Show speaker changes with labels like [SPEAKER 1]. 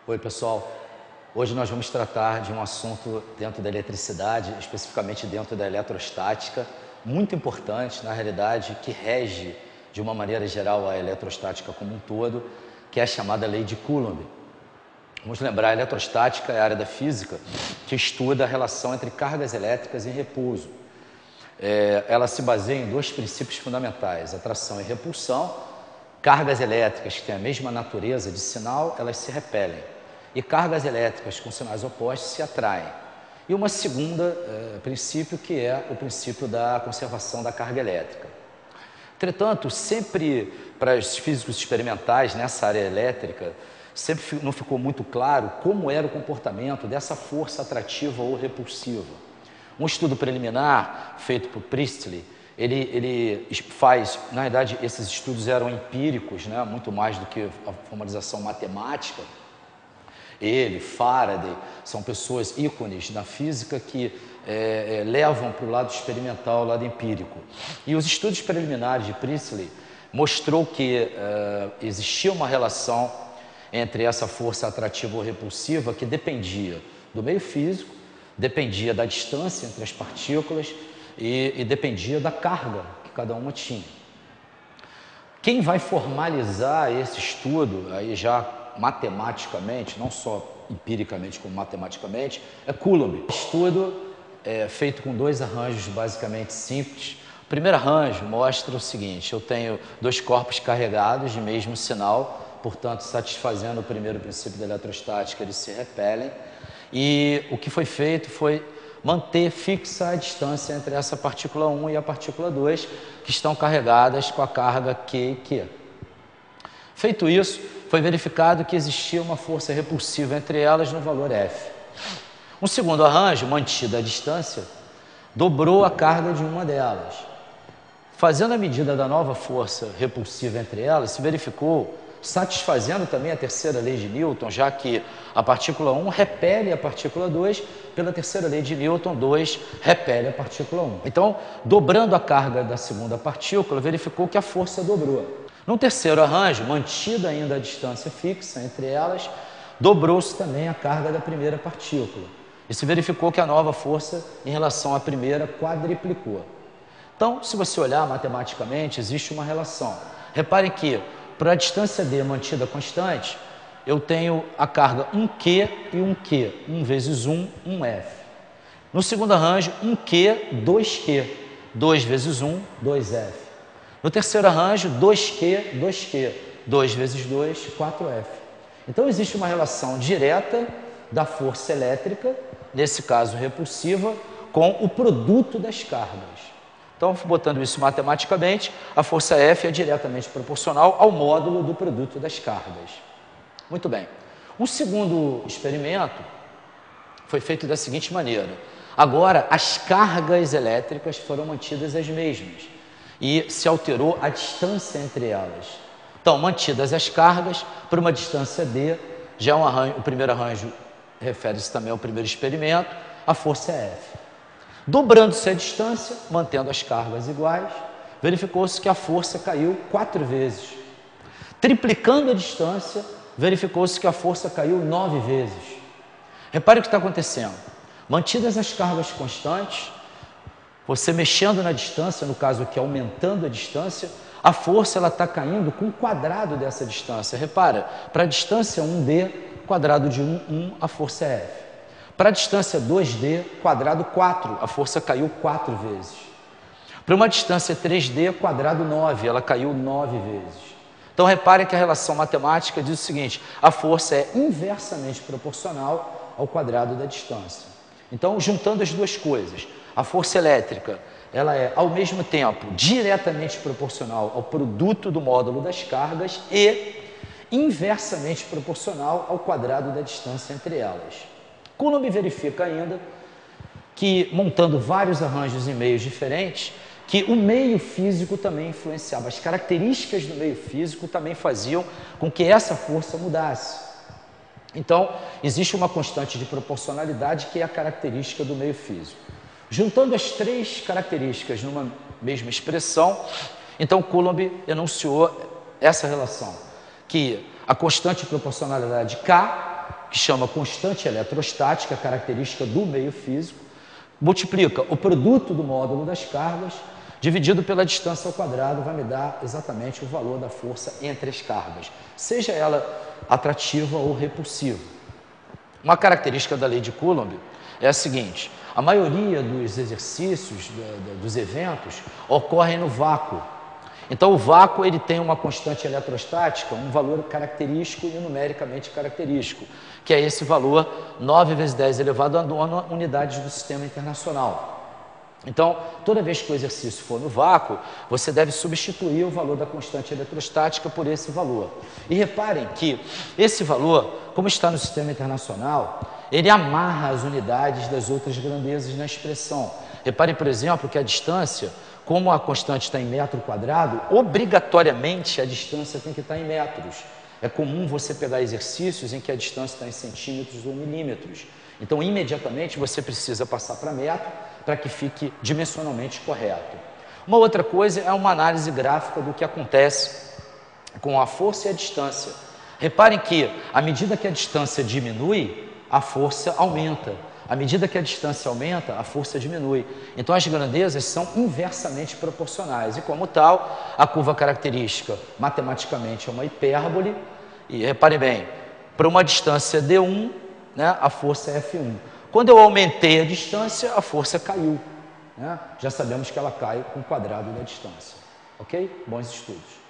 [SPEAKER 1] Oi, pessoal. Hoje nós vamos tratar de um assunto dentro da eletricidade, especificamente dentro da eletrostática, muito importante, na realidade, que rege de uma maneira geral a eletrostática como um todo, que é a chamada lei de Coulomb. Vamos lembrar, a eletrostática é a área da física que estuda a relação entre cargas elétricas e repouso. Ela se baseia em dois princípios fundamentais, atração e repulsão. Cargas elétricas que têm a mesma natureza de sinal, elas se repelem. E cargas elétricas com sinais opostos se atraem. E uma segunda princípio, que é o princípio da conservação da carga elétrica. Entretanto, sempre para os físicos experimentais nessa área elétrica, sempre não ficou muito claro como era o comportamento dessa força atrativa ou repulsiva. Um estudo preliminar feito por Priestley, ele faz, na verdade, esses estudos eram empíricos, né, muito mais do que a formalização matemática. Ele, Faraday, são pessoas ícones na física que levam para o lado experimental, o lado empírico. E os estudos preliminares de Priestley mostrou que existia uma relação entre essa força atrativa ou repulsiva que dependia do meio físico, dependia da distância entre as partículas e dependia da carga que cada uma tinha. Quem vai formalizar esse estudo, aí já matematicamente, não só empiricamente como matematicamente, é Coulomb. O estudo é feito com dois arranjos basicamente simples. O primeiro arranjo mostra o seguinte: eu tenho dois corpos carregados de mesmo sinal, portanto, satisfazendo o primeiro princípio da eletrostática, eles se repelem. E o que foi feito foi manter fixa a distância entre essa partícula 1 e a partícula 2, que estão carregadas com a carga Q e Q. Feito isso, foi verificado que existia uma força repulsiva entre elas no valor F. Um segundo arranjo, mantida a distância, dobrou a carga de uma delas. Fazendo a medida da nova força repulsiva entre elas, se verificou, satisfazendo também a terceira lei de Newton, já que a partícula 1 repele a partícula 2, pela terceira lei de Newton, 2 repele a partícula 1. Então, dobrando a carga da segunda partícula, verificou que a força dobrou. No terceiro arranjo, mantida ainda a distância fixa entre elas, dobrou-se também a carga da primeira partícula. E se verificou que a nova força em relação à primeira quadriplicou. Então, se você olhar matematicamente, existe uma relação. Reparem que, para a distância d mantida constante, eu tenho a carga 1Q e 1Q, 1 vezes 1, 1F. No segundo arranjo, 1Q, 2Q, 2 vezes 1, 2F. No terceiro arranjo, 2Q, 2Q, 2 vezes 2, 4F. Então, existe uma relação direta da força elétrica, nesse caso repulsiva, com o produto das cargas. Então, botando isso matematicamente, a força F é diretamente proporcional ao módulo do produto das cargas. Muito bem. Um segundo experimento foi feito da seguinte maneira. Agora, as cargas elétricas foram mantidas as mesmas e se alterou a distância entre elas. Então, mantidas as cargas, por uma distância d, já é um arranjo, o primeiro arranjo refere-se também ao primeiro experimento, a força é F. Dobrando-se a distância, mantendo as cargas iguais, verificou-se que a força caiu 4 vezes. Triplicando a distância, verificou-se que a força caiu 9 vezes. Repare o que está acontecendo. Mantidas as cargas constantes, você mexendo na distância, no caso aqui aumentando a distância, a força está caindo com o quadrado dessa distância. Repara, para a distância 1D, quadrado de 1, 1, a força é F. Para a distância 2D, quadrado 4, a força caiu 4 vezes. Para uma distância 3D, quadrado 9, ela caiu 9 vezes. Então, reparem que a relação matemática diz o seguinte: a força é inversamente proporcional ao quadrado da distância. Então, juntando as duas coisas, a força elétrica, ela é, ao mesmo tempo, diretamente proporcional ao produto do módulo das cargas e inversamente proporcional ao quadrado da distância entre elas. Coulomb verifica ainda que, montando vários arranjos em meios diferentes, que o meio físico também influenciava. As características do meio físico também faziam com que essa força mudasse. Então, existe uma constante de proporcionalidade que é a característica do meio físico. Juntando as três características numa mesma expressão, então Coulomb enunciou essa relação, que a constante de proporcionalidade K que chama constante eletrostática, característica do meio físico, multiplica o produto do módulo das cargas, dividido pela distância ao quadrado, vai me dar exatamente o valor da força entre as cargas, seja ela atrativa ou repulsiva. Uma característica da lei de Coulomb é a seguinte: a maioria dos exercícios, dos eventos, ocorrem no vácuo. Então, o vácuo ele tem uma constante eletrostática, um valor característico e numericamente característico, que é esse valor 9 vezes 10 elevado a 9 unidades do sistema internacional. Então, toda vez que o exercício for no vácuo, você deve substituir o valor da constante eletrostática por esse valor. E reparem que esse valor, como está no sistema internacional, ele amarra as unidades das outras grandezas na expressão. Reparem, por exemplo, que a distância, como a constante está em metro quadrado, obrigatoriamente a distância tem que estar em metros. É comum você pegar exercícios em que a distância está em centímetros ou milímetros. Então, imediatamente, você precisa passar para metro para que fique dimensionalmente correto. Uma outra coisa é uma análise gráfica do que acontece com a força e a distância. Reparem que, à medida que a distância diminui, a força aumenta. À medida que a distância aumenta, a força diminui. Então, as grandezas são inversamente proporcionais. E, como tal, a curva característica, matematicamente, é uma hipérbole. E, reparem bem, para uma distância d1, né, a força é F1. Quando eu aumentei a distância, a força caiu. Né? Já sabemos que ela cai com o quadrado da distância. Ok? Bons estudos.